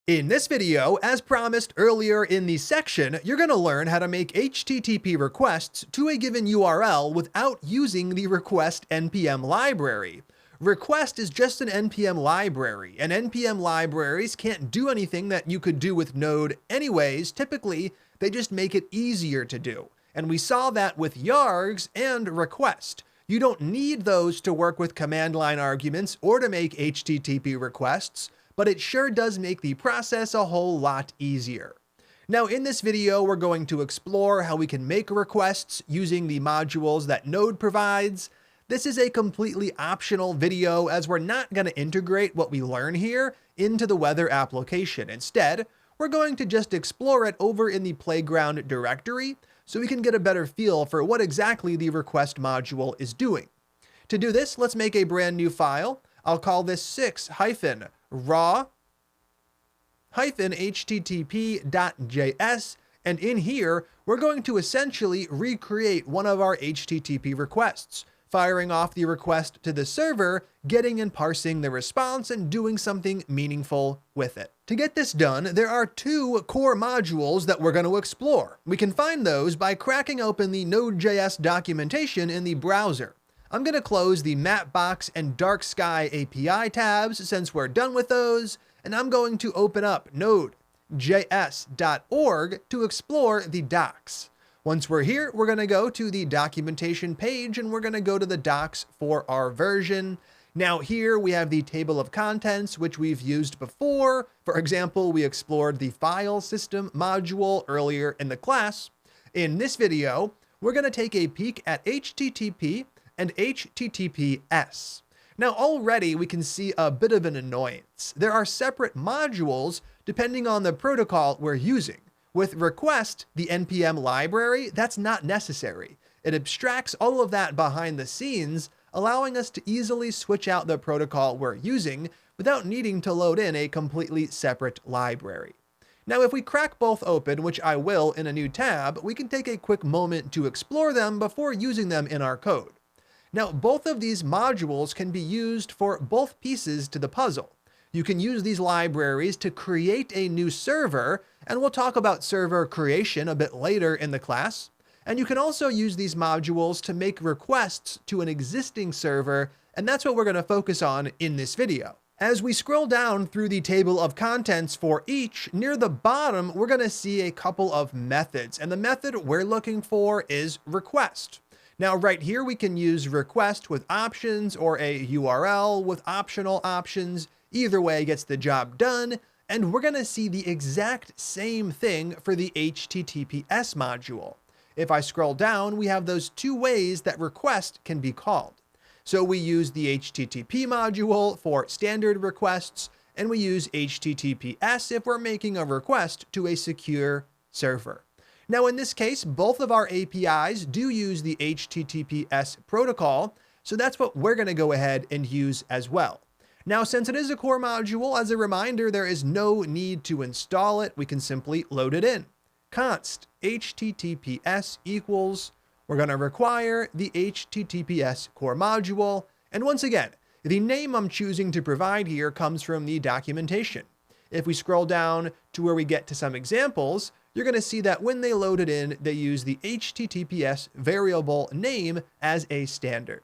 In this video, as promised earlier in the section, you're going to learn how to make HTTP requests to a given URL without using the request NPM library. Request is just an NPM library, and NPM libraries can't do anything that you could do with Node anyways. Typically, they just make it easier to do. And we saw that with yargs and request. You don't need those to work with command line arguments or to make HTTP requests, but it sure does make the process a whole lot easier. Now in this video, we're going to explore how we can make requests using the modules that Node provides. This is a completely optional video as we're not going to integrate what we learn here into the weather application. Instead, we're going to just explore it over in the playground directory so we can get a better feel for what exactly the request module is doing. To do this, let's make a brand new file. I'll call this 6-raw-http.js, and in here, we're going to essentially recreate one of our HTTP requests, firing off the request to the server, getting and parsing the response, and doing something meaningful with it. To get this done, there are two core modules that we're going to explore. We can find those by cracking open the Node.js documentation in the browser. I'm going to close the Mapbox and Dark Sky API tabs since we're done with those, and I'm going to open up nodejs.org to explore the docs. Once we're here, we're going to go to the documentation page and we're going to go to the docs for our version. Now here we have the table of contents, which we've used before. For example, we explored the file system module earlier in the class. In this video, we're going to take a peek at HTTP and HTTPS. Now already we can see a bit of an annoyance. There are separate modules depending on the protocol we're using. With request, the NPM library, that's not necessary. It abstracts all of that behind the scenes, allowing us to easily switch out the protocol we're using without needing to load in a completely separate library. Now, if we crack both open, which I will in a new tab, we can take a quick moment to explore them before using them in our code. Now, both of these modules can be used for both pieces to the puzzle. You can use these libraries to create a new server, and we'll talk about server creation a bit later in the class. And you can also use these modules to make requests to an existing server, and that's what we're going to focus on in this video. As we scroll down through the table of contents for each, near the bottom, we're going to see a couple of methods, and the method we're looking for is request. Now, right here, we can use request with options or a URL with optional options. Either way gets the job done, and we're going to see the exact same thing for the HTTPS module. If I scroll down, we have those two ways that request can be called. So we use the HTTP module for standard requests, and we use HTTPS if we're making a request to a secure server. Now in this case, both of our APIs do use the HTTPS protocol, so that's what we're going to go ahead and use as well. Now, since it is a core module, as a reminder, there is no need to install it. We can simply load it in. Const HTTPS equals, we're going to require the HTTPS core module. And once again, the name I'm choosing to provide here comes from the documentation. If we scroll down to where we get to some examples, you're going to see that when they load it in, they use the HTTPS variable name as a standard.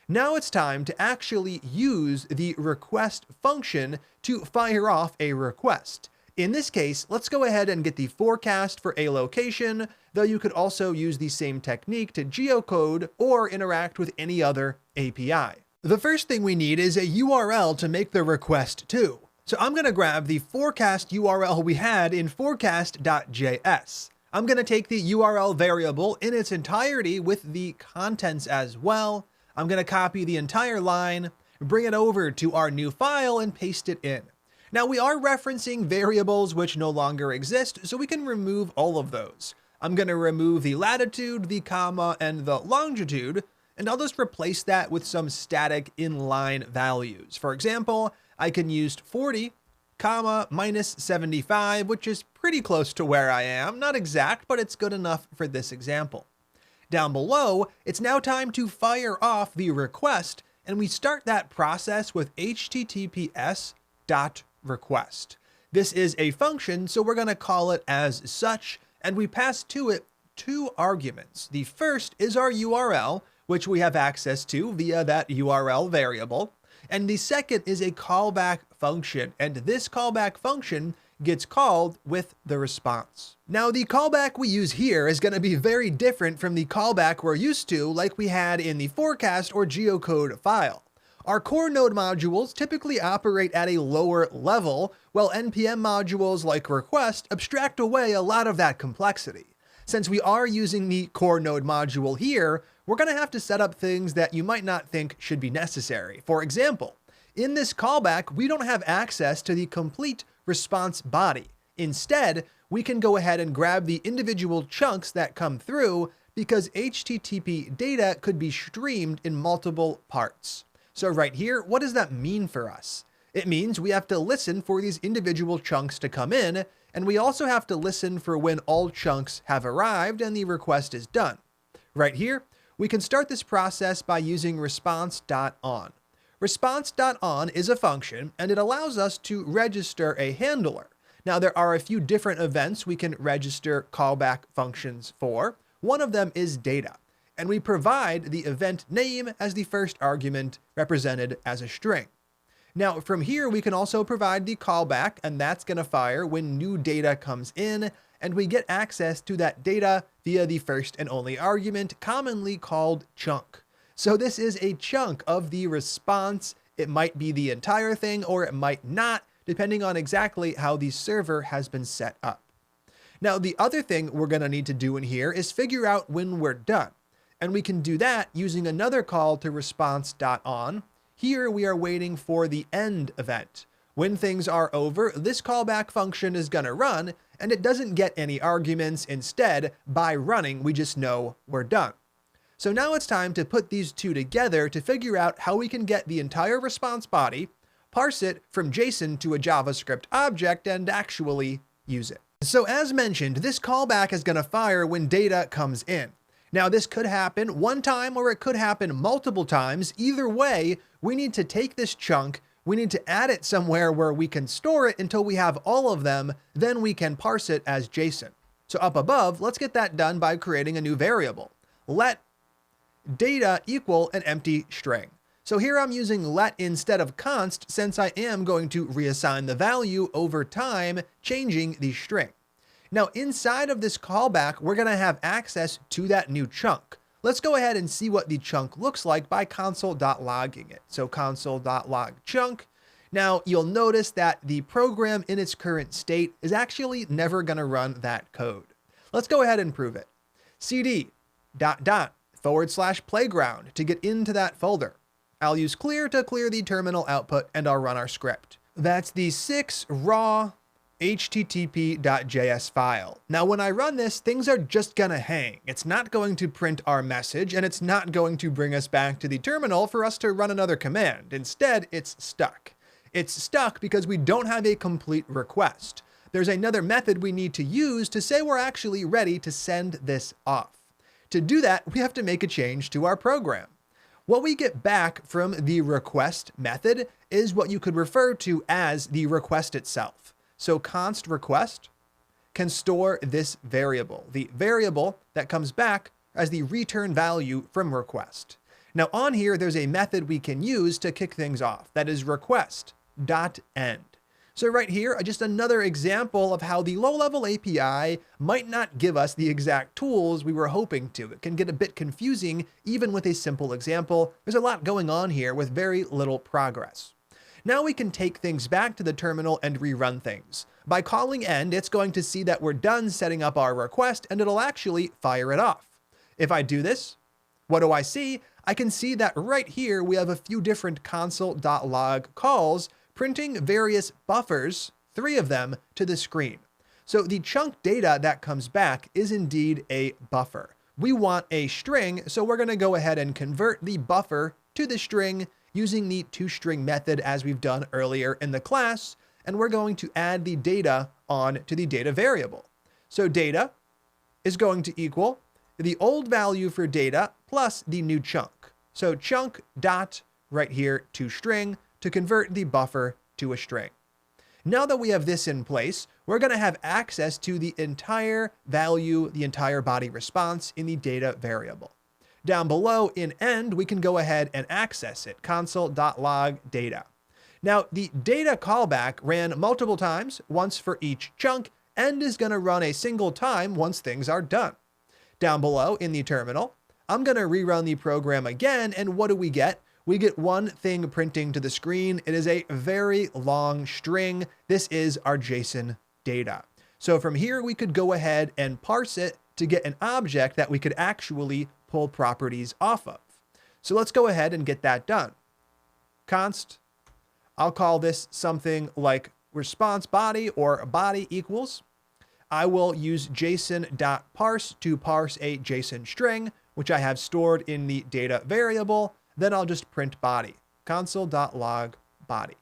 Now it's time to actually use the request function to fire off a request. In this case, let's go ahead and get the forecast for a location, though you could also use the same technique to geocode or interact with any other API. The first thing we need is a URL to make the request to. So I'm going to grab the forecast URL we had in forecast.js. I'm going to take the URL variable in its entirety with the contents as well. I'm going to copy the entire line, bring it over to our new file, and paste it in. Now we are referencing variables which no longer exist, so we can remove all of those. I'm going to remove the latitude, the comma, and the longitude, and I'll just replace that with some static inline values. For example, I can use 40, comma, minus 75, which is pretty close to where I am. Not exact, but it's good enough for this example. Down below, it's now time to fire off the request, and we start that process with https.request. This is a function, so we're going to call it as such, and we pass to it two arguments. The first is our URL, which we have access to via that URL variable. And the second is a callback function, and this callback function gets called with the response. Now, the callback we use here is going to be very different from the callback we're used to, like we had in the forecast or geocode file. Our core node modules typically operate at a lower level, while NPM modules like request abstract away a lot of that complexity. Since we are using the core node module here, we're going to have to set up things that you might not think should be necessary. For example, in this callback, we don't have access to the complete response body. Instead, we can go ahead and grab the individual chunks that come through because HTTP data could be streamed in multiple parts. So right here, what does that mean for us? It means we have to listen for these individual chunks to come in, and we also have to listen for when all chunks have arrived and the request is done. Right here, we can start this process by using response.on. Response.on is a function, and it allows us to register a handler. Now, there are a few different events we can register callback functions for. One of them is data, and we provide the event name as the first argument represented as a string. Now, from here, we can also provide the callback, and that's going to fire when new data comes in, and we get access to that data via the first and only argument, commonly called chunk. So this is a chunk of the response. It might be the entire thing, or it might not, depending on exactly how the server has been set up. Now, the other thing we're going to need to do in here is figure out when we're done. And we can do that using another call to response.on. Here we are waiting for the end event. When things are over, this callback function is going to run, and it doesn't get any arguments. Instead, by running, we just know we're done. So now it's time to put these two together to figure out how we can get the entire response body, parse it from JSON to a JavaScript object, and actually use it. So as mentioned, this callback is going to fire when data comes in. Now, this could happen one time or it could happen multiple times. Either way, we need to take this chunk, we need to add it somewhere where we can store it until we have all of them, then we can parse it as JSON. So up above, let's get that done by creating a new variable. Let data equal an empty string. So here I'm using let instead of const since I am going to reassign the value over time, changing the string. Now inside of this callback, we're going to have access to that new chunk. Let's go ahead and see what the chunk looks like by console.logging it. So console.log chunk. Now you'll notice that the program in its current state is actually never going to run that code. Let's go ahead and prove it. cd /playground to get into that folder. I'll use clear to clear the terminal output, and I'll run our script. That's the 6 raw http.js file. Now, when I run this, things are just gonna hang. It's not going to print our message, and it's not going to bring us back to the terminal for us to run another command. Instead, it's stuck. It's stuck because we don't have a complete request. There's another method we need to use to say we're actually ready to send this off. To do that, we have to make a change to our program. What we get back from the request method is what you could refer to as the request itself. So const request can store this variable, the variable that comes back as the return value from request. Now on here, there's a method we can use to kick things off. That is request.end. So right here, just another example of how the low-level API might not give us the exact tools we were hoping to. It can get a bit confusing even with a simple example. There's a lot going on here with very little progress. Now we can take things back to the terminal and rerun things. By calling end, it's going to see that we're done setting up our request, and it'll actually fire it off. If I do this, what do I see? I can see that right here we have a few different console.log calls printing various buffers, 3 of them, to the screen. So the chunk data that comes back is indeed a buffer. We want a string, so we're going to go ahead and convert the buffer to the string using the toString method as we've done earlier in the class, and we're going to add the data on to the data variable. So data is going to equal the old value for data plus the new chunk. So chunk dot right here toString to convert the buffer to a string. Now that we have this in place, we're going to have access to the entire value, the entire body response in the data variable. Down below in end, we can go ahead and access it, console.log data. Now, the data callback ran multiple times, once for each chunk, and is going to run a single time once things are done. Down below in the terminal, I'm going to rerun the program again, and what do we get? We get one thing printing to the screen. It is a very long string. This is our JSON data. So from here, we could go ahead and parse it to get an object that we could actually pull properties off of. So let's go ahead and get that done. Const, I'll call this something like response body or body equals. I will use JSON.parse to parse a JSON string, which I have stored in the data variable. Then I'll just print body, console.log body.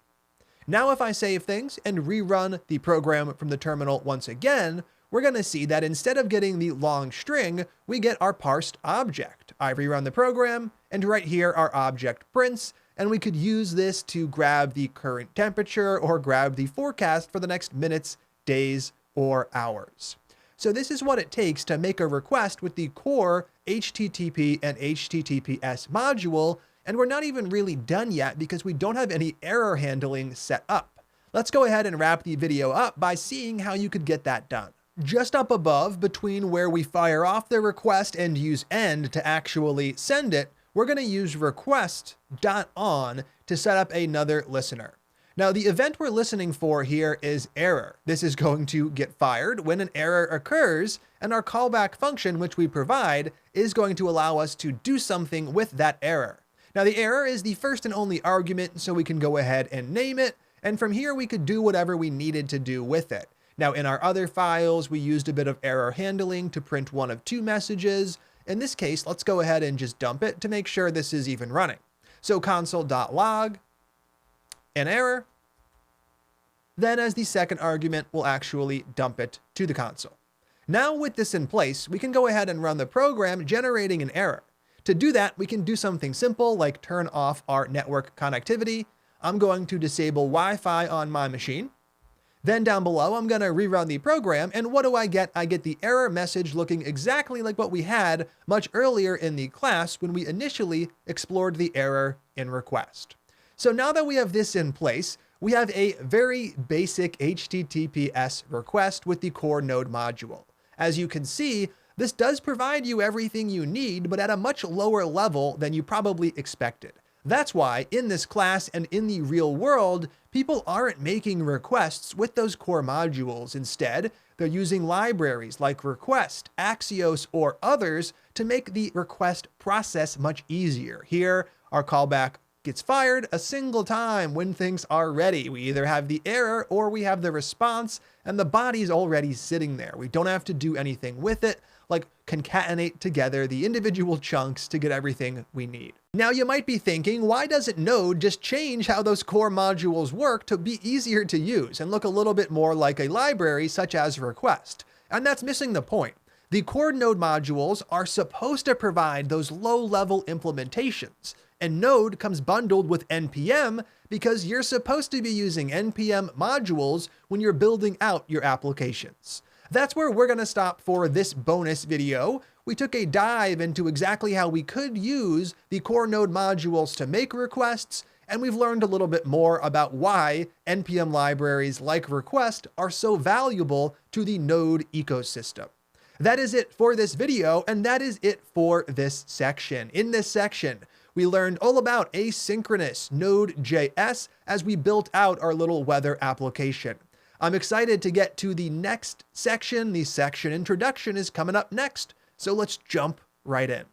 Now if I save things and rerun the program from the terminal once again, we're going to see that instead of getting the long string, we get our parsed object. I rerun the program, and right here our object prints, and we could use this to grab the current temperature or grab the forecast for the next minutes, days, or hours. So this is what it takes to make a request with the core HTTP and HTTPS module, and we're not even really done yet because we don't have any error handling set up. Let's go ahead and wrap the video up by seeing how you could get that done. Just up above, between where we fire off the request and use end to actually send it, we're going to use request.on to set up another listener. Now, the event we're listening for here is error. This is going to get fired when an error occurs, and our callback function, which we provide, is going to allow us to do something with that error. Now, the error is the first and only argument, so we can go ahead and name it, and from here we could do whatever we needed to do with it. Now, in our other files, we used a bit of error handling to print one of two messages. In this case, let's go ahead and just dump it to make sure this is even running. So console.log an error. Then as the second argument, we'll actually dump it to the console. Now with this in place, we can go ahead and run the program generating an error. To do that, we can do something simple like turn off our network connectivity. I'm going to disable Wi-Fi on my machine. Then down below, I'm going to rerun the program, and what do I get? I get the error message looking exactly like what we had much earlier in the class when we initially explored the error in request. So now that we have this in place, we have a very basic HTTPS request with the core node module. As you can see, this does provide you everything you need, but at a much lower level than you probably expected. That's why in this class and in the real world, people aren't making requests with those core modules. Instead, they're using libraries like Request, Axios, or others to make the request process much easier. Here, our callback gets fired a single time when things are ready. We either have the error or we have the response, and the body's already sitting there. We don't have to do anything with it, like concatenate together the individual chunks to get everything we need. Now you might be thinking, why doesn't Node just change how those core modules work to be easier to use and look a little bit more like a library such as Request? And that's missing the point. The core Node modules are supposed to provide those low-level implementations, and Node comes bundled with NPM because you're supposed to be using NPM modules when you're building out your applications. That's where we're going to stop for this bonus video. We took a dive into exactly how we could use the core Node modules to make requests, and we've learned a little bit more about why NPM libraries like Request are so valuable to the Node ecosystem. That is it for this video, and that is it for this section. In this section, we learned all about asynchronous Node.js as we built out our little weather application. I'm excited to get to the next section. The section introduction is coming up next, so let's jump right in.